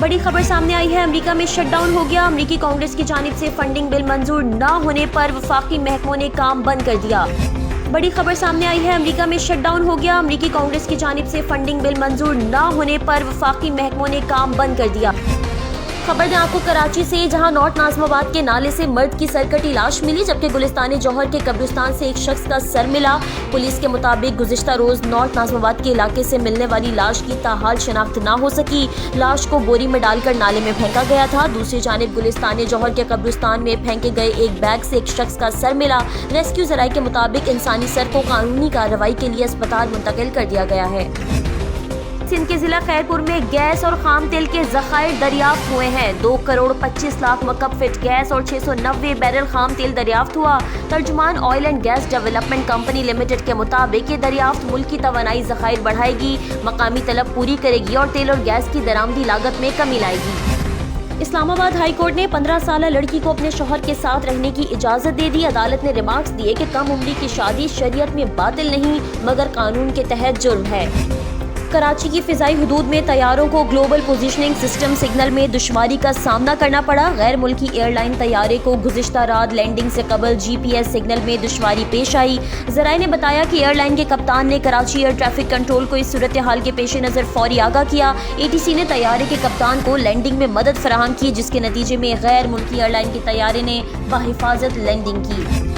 बड़ी खबर सामने आई है, अमेरिका में शट डाउन हो गया। अमेरिकी कांग्रेस की जानिब से फंडिंग बिल मंजूर न होने पर वफाकी महकमों ने काम बंद कर दिया। बड़ी खबर सामने आई है, अमेरिका में शट डाउन हो गया। अमेरिकी कांग्रेस की जानिब से फंडिंग बिल मंजूर न होने पर वफाकी महकमों ने काम बंद कर दिया। खबर दें आपको कराची से, जहां नॉर्थ नाज़िमाबाद के नाले से मर्द की सरकटी लाश मिली, जबकि गुलिस्तान जौहर के कब्रिस्तान से एक शख्स का सर मिला। पुलिस के मुताबिक गुज़िश्ता रोज नॉर्थ नाज़िमाबाद के इलाके से मिलने वाली लाश की ताहाल शनाख्त ना हो सकी। लाश को बोरी में डालकर नाले में फेंका गया था। दूसरी जानिब गुलिस्तान जौहर के कब्रिस्तान में फेंके गए एक बैग से एक शख्स का सर मिला। रेस्क्यू ज़राए के मुताबिक इंसानी सर को कानूनी कार्रवाई के लिए अस्पताल मुंतकिल कर दिया गया है। सिंध के जिला खैरपुर में गैस और खाम तेल के ज़खायर दरियाफ्त हुए हैं। 2 करोड़ 25 लाख मकब फीट गैस और 690 बैरल खाम तेल दरियाफ्त हुआ। तर्जुमान oil and gas development company limited के मुताबिक ये दरियाफ्त मुल्क की तवानाई ज़खायर बढ़ाएगी, मकामी तलब पूरी करेगी और तेल और गैस की दरामदी लागत में कमी लाएगी। इस्लामाबाद हाई कोर्ट ने 15 साल लड़की को अपने शौहर के साथ रहने की इजाज़त दे दी। अदालत ने रिमार्क्स दिए कि कम उम्री की शादी शरीयत में बातिल नहीं मगर कानून के तहत जुर्म है। कराची की फिजाई हुदूद में तैयारों को ग्लोबल पोजीशनिंग सिस्टम सिग्नल में दुश्वारी का सामना करना पड़ा। गैर मुल्की एयरलाइन तैयारे को गुज़िश्ता रात लैंडिंग से कबल GPS सिग्नल में दुश्वारी पेश आई। ज़राए ने बताया कि एयरलाइन के कप्तान ने कराची एयर ट्रैफिक कंट्रोल को इस सूरत हाल के पेश नज़र फौरी आगाह किया। ATC ने तैयारे के कप्तान को लैंडिंग में मदद फराहम की, जिसके नतीजे में गैर मुल्की एयरलाइन के तैयारे ने बाहिफाजत लैंडिंग की।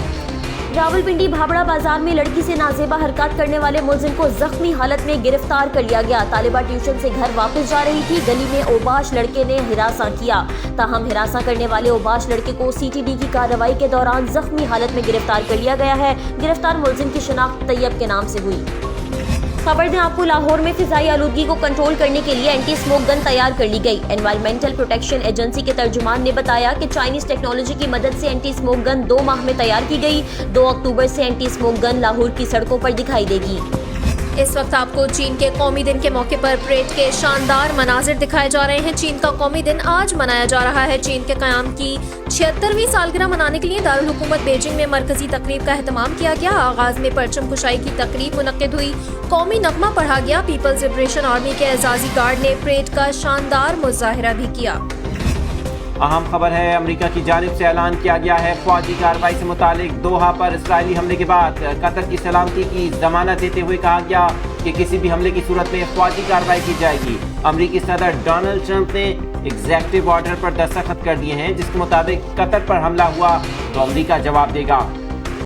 रावलपिंडी भाबड़ा बाजार में लड़की से नाजेबा हरकत करने वाले मुलजिम को जख्मी हालत में गिरफ्तार कर लिया गया। तालिबा ट्यूशन से घर वापस जा रही थी, गली में ओबाश लड़के ने हिरासा किया। ताहम हिरासा करने वाले ओबाश लड़के को CTD की कार्रवाई के दौरान जख्मी हालत में गिरफ्तार कर लिया गया है। गिरफ्तार मुलजिम की शिनाख्त तैयब के नाम से हुई। खबर दें आपको, लाहौर में फिजाई आलूदगी को कंट्रोल करने के लिए एंटी स्मोक गन तैयार कर ली गई। एनवायरमेंटल प्रोटेक्शन एजेंसी के तर्जुमान ने बताया कि चाइनीज टेक्नोलॉजी की मदद से एंटी स्मोक गन 2 माह में तैयार की गई। 2 अक्टूबर से एंटी स्मोक गन लाहौर की सड़कों पर दिखाई देगी। इस वक्त आपको चीन के कौमी दिन के मौके पर परेड के शानदार मनाजिर दिखाए जा रहे हैं। चीन का कौमी दिन आज मनाया जा रहा है। चीन के क़याम की 76वीं सालगिरह मनाने के लिए दारुल हुकूमत बीजिंग में मरकजी तकरीब का एहतमाम किया गया। आगाज में परचम कुशाई की तकरीब मुनक्किद हुई, कौमी नगमा पढ़ा गया। पीपल्स लिबरेशन आर्मी के एजाजी गार्ड ने परेड का शानदार मुजाहिरा भी किया। अहम खबर है, अमेरिका की जानिब से ऐलान किया गया है फौजी कार्रवाई से मुतालिक। दोहा पर इसराइली हमले के बाद कतर की सलामती की जमानत देते हुए कहा गया कि किसी भी हमले की सूरत में फौजी कार्रवाई की जाएगी। अमेरिकी सदर डोनाल्ड ट्रंप ने एग्जीक्यूटिव ऑर्डर पर दस्तखत कर दिए हैं, जिसके मुताबिक कतर पर हमला हुआ तो अमेरिका जवाब देगा।